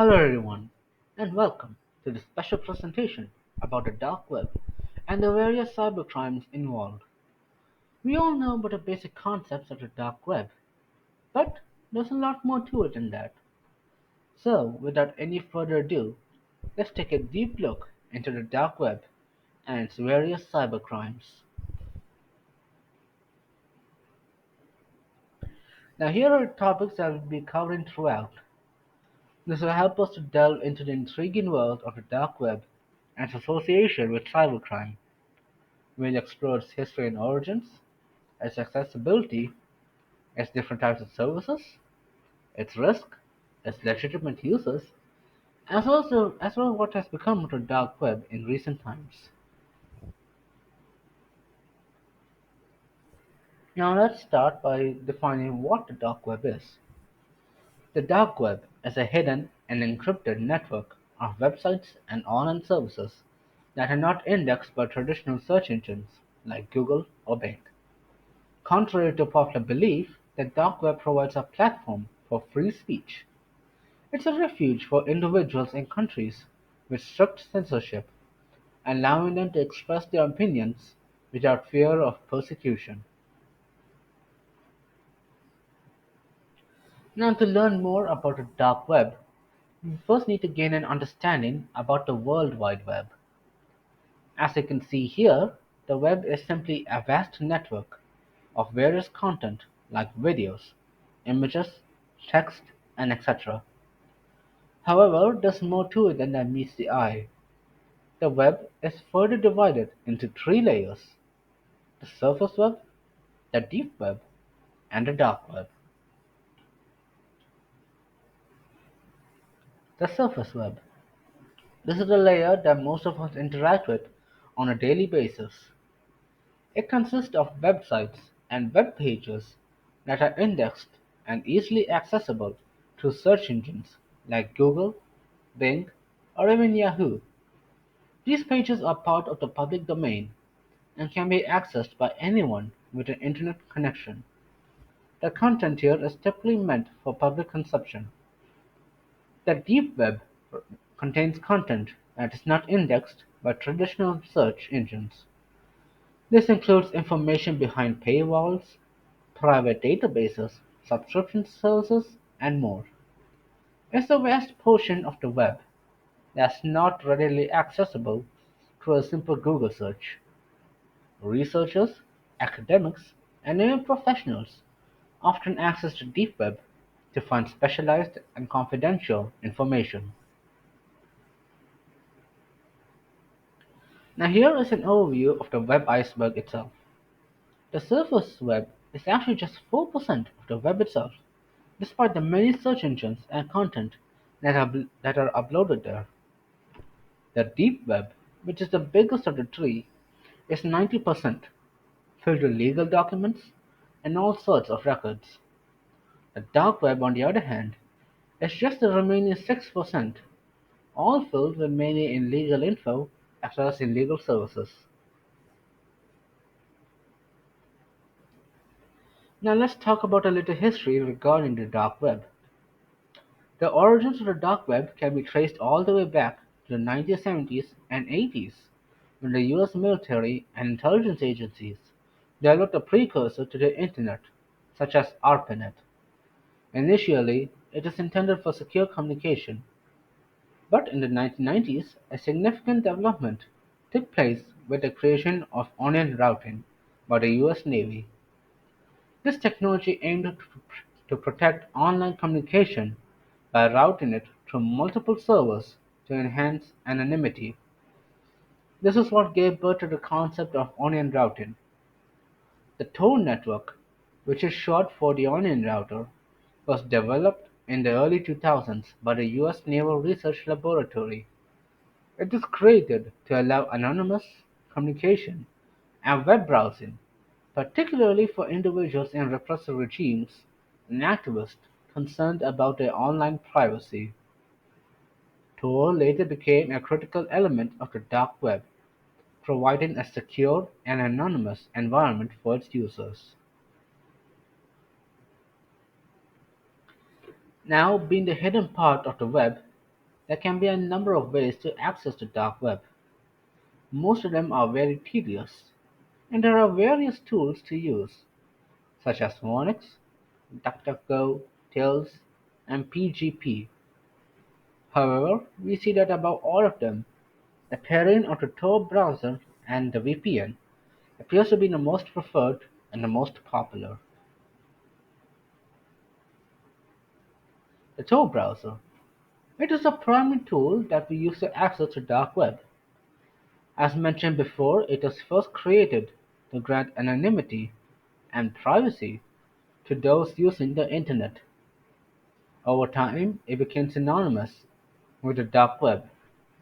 Hello everyone, and welcome to this special presentation about the dark web and the various cybercrimes involved. We all know about the basic concepts of the dark web, but there's a lot more to it than that. So, without any further ado, let's take a deep look into the dark web and its various cybercrimes. Now, here are topics that will be covering throughout. This will help us to delve into the intriguing world of the dark web and its association with cybercrime. We'll explore its history and origins, its accessibility, its different types of services, its risk, its legitimate uses, as well as what has become of the dark web in recent times. Now let's start by defining what the dark web is. The dark web is a hidden and encrypted network of websites and online services that are not indexed by traditional search engines like Google or Bing. Contrary to popular belief, the dark web provides a platform for free speech. It's a refuge for individuals and countries with strict censorship, allowing them to express their opinions without fear of persecution. Now, to learn more about the dark web, we first need to gain an understanding about the World Wide Web. As you can see here, the web is simply a vast network of various content like videos, images, text, and etc. However, there's more to it than that meets the eye. The web is further divided into three layers: the surface web, the deep web, and the dark web. The surface web. This is the layer that most of us interact with on a daily basis. It consists of websites and web pages that are indexed and easily accessible through search engines like Google, Bing, or even Yahoo. These pages are part of the public domain and can be accessed by anyone with an internet connection. The content here is typically meant for public consumption. The deep web contains content that is not indexed by traditional search engines. This includes information behind paywalls, private databases, subscription services, and more. It's a vast portion of the web that's not readily accessible through a simple Google search. Researchers, academics, and even professionals often access the deep web to find specialized and confidential information. Now here is an overview of the web iceberg itself. The surface web is actually just 4% of the web itself, despite the many search engines and content that are uploaded there. The deep web, which is the biggest of the three, is 90%, filled with legal documents and all sorts of records. The dark web, on the other hand, is just the remaining 6%, all filled with mainly illegal info as well as illegal services. Now let's talk about a little history regarding the dark web. The origins of the dark web can be traced all the way back to the 1970s and 80s, when the US military and intelligence agencies developed a precursor to the Internet, such as ARPANET. Initially, it is intended for secure communication, but in the 1990s, a significant development took place with the creation of onion routing by the US Navy. This technology aimed to protect online communication by routing it through multiple servers to enhance anonymity. This is what gave birth to the concept of onion routing. The Tor network, which is short for the Onion Router, was developed in the early 2000s by the US Naval Research Laboratory. It was created to allow anonymous communication and web browsing, particularly for individuals in repressive regimes and activists concerned about their online privacy. Tor later became a critical element of the dark web, providing a secure and anonymous environment for its users. Now, being the hidden part of the web, There can be a number of ways to access the dark web. Most of them are very tedious, and there are various tools to use, such as Vonix, DuckDuckGo, Tails, and PGP. However, we see that above all of them, the pairing of the Tor browser and the VPN appears to be the most preferred and the most popular. The Tor browser. It is the primary tool that we use to access the dark web. As mentioned before, it was first created to grant anonymity and privacy to those using the Internet. Over time, it became synonymous with the dark web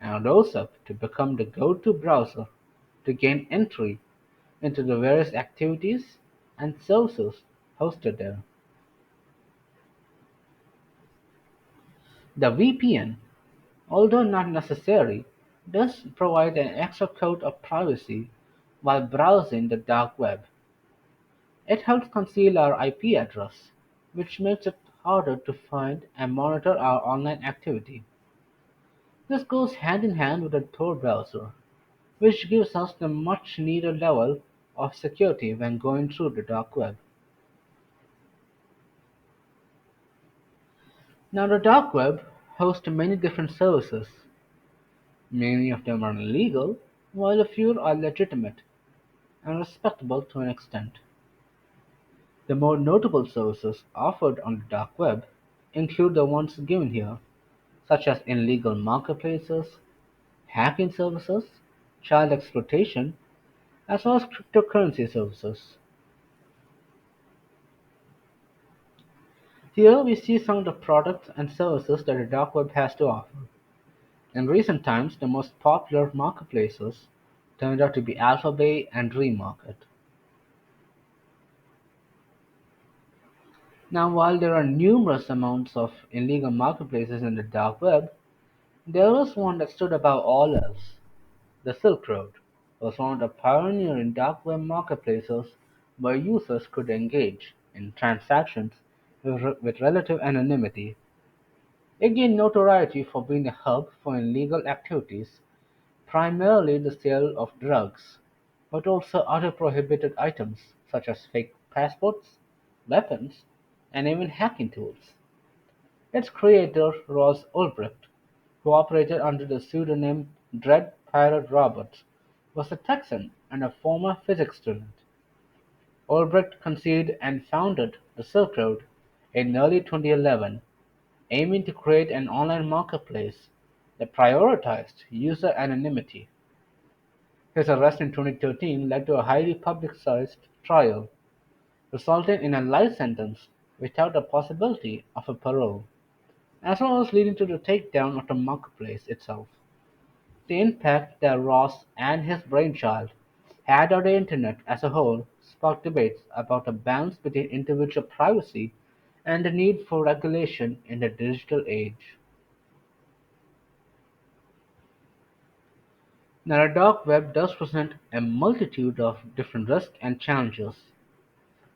and rose up to become the go-to browser to gain entry into the various activities and services hosted there. The VPN, although not necessary, does provide an extra coat of privacy while browsing the dark web. It helps conceal our IP address, which makes it harder to find and monitor our online activity. This goes hand in hand with the Tor browser, which gives us the much needed level of security when going through the dark web. Now, the dark web hosts many different services. Many of them are illegal, while a few are legitimate and respectable to an extent. The more notable services offered on the dark web include the ones given here, such as illegal marketplaces, hacking services, child exploitation, as well as cryptocurrency services. Here we see some of the products and services that the dark web has to offer. In recent times, the most popular marketplaces turned out to be Alphabay and Remarket. Now, while there are numerous amounts of illegal marketplaces in the dark web, there was one that stood above all else. The Silk Road was one of the pioneering dark web marketplaces where users could engage in transactions with relative anonymity. It gained notoriety for being a hub for illegal activities, primarily the sale of drugs, but also other prohibited items such as fake passports, weapons, and even hacking tools. Its creator, Ross Ulbricht, who operated under the pseudonym Dread Pirate Roberts, was a Texan and a former physics student. Ulbricht conceived and founded the Silk Road in early 2011, aiming to create an online marketplace that prioritized user anonymity. His arrest in 2013 led to a highly publicized trial, resulting in a life sentence without the possibility of a parole, as well as leading to the takedown of the marketplace itself. The impact that Ross and his brainchild had on the Internet as a whole sparked debates about a balance between individual privacy and the need for regulation in the digital age. Now, the dark web does present a multitude of different risks and challenges.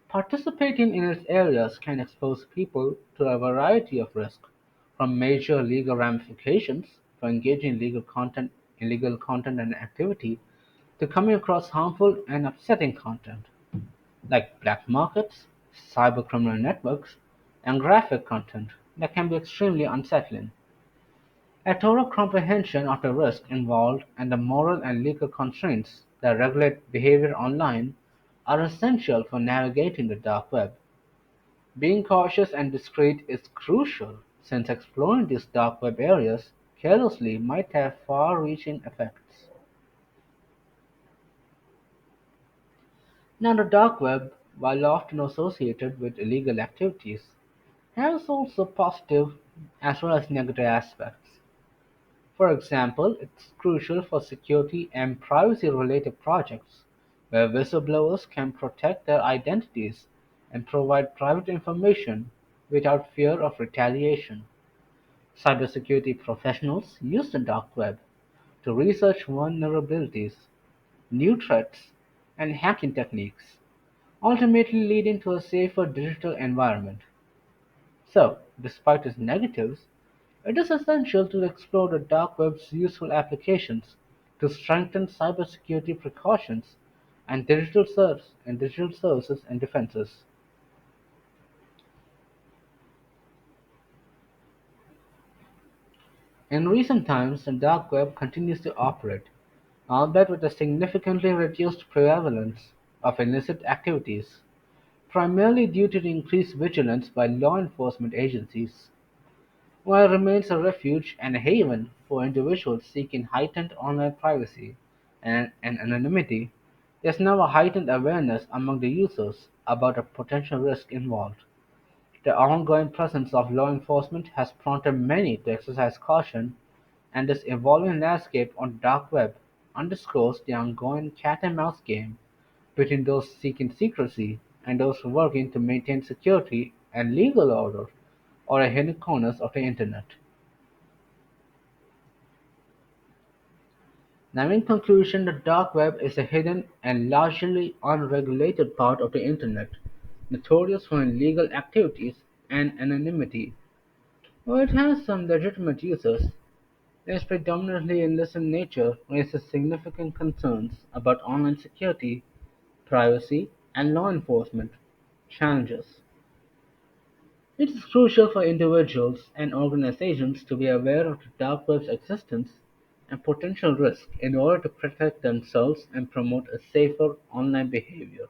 Participating in its areas can expose people to a variety of risks, from major legal ramifications for engaging illegal content and activity, to coming across harmful and upsetting content, like black markets, cybercriminal networks, and graphic content that can be extremely unsettling. A thorough comprehension of the risks involved and the moral and legal constraints that regulate behavior online are essential for navigating the dark web. Being cautious and discreet is crucial, since exploring these dark web areas carelessly might have far-reaching effects. Now, the dark web, while often associated with illegal activities, has also positive as well as negative aspects. For example, it's crucial for security and privacy-related projects, where whistleblowers can protect their identities and provide private information without fear of retaliation. Cybersecurity professionals use the dark web to research vulnerabilities, new threats, and hacking techniques, ultimately leading to a safer digital environment. So, despite its negatives, It is essential to explore the dark web's useful applications to strengthen cybersecurity precautions and digital services and defenses. In recent times, the dark web continues to operate, albeit with a significantly reduced prevalence of illicit activities, primarily due to the increased vigilance by law enforcement agencies. While it remains a refuge and a haven for individuals seeking heightened online privacy and anonymity, there's now a heightened awareness among the users about the potential risk involved. The ongoing presence of law enforcement has prompted many to exercise caution, and this evolving landscape on the dark web underscores the ongoing cat-and-mouse game between those seeking secrecy and those working to maintain security and legal order or the hidden corners of the internet. Now, in conclusion, the dark web is a hidden and largely unregulated part of the internet, notorious for illegal activities and anonymity. While it has some legitimate users, its predominantly illicit nature raises significant concerns about online security, privacy, and law enforcement challenges. It is crucial for individuals and organizations to be aware of the dark web's existence and potential risk in order to protect themselves and promote a safer online behavior.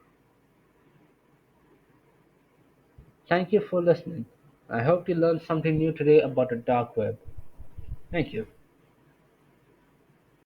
Thank you for listening. I hope you learned something new today about the dark web. Thank you.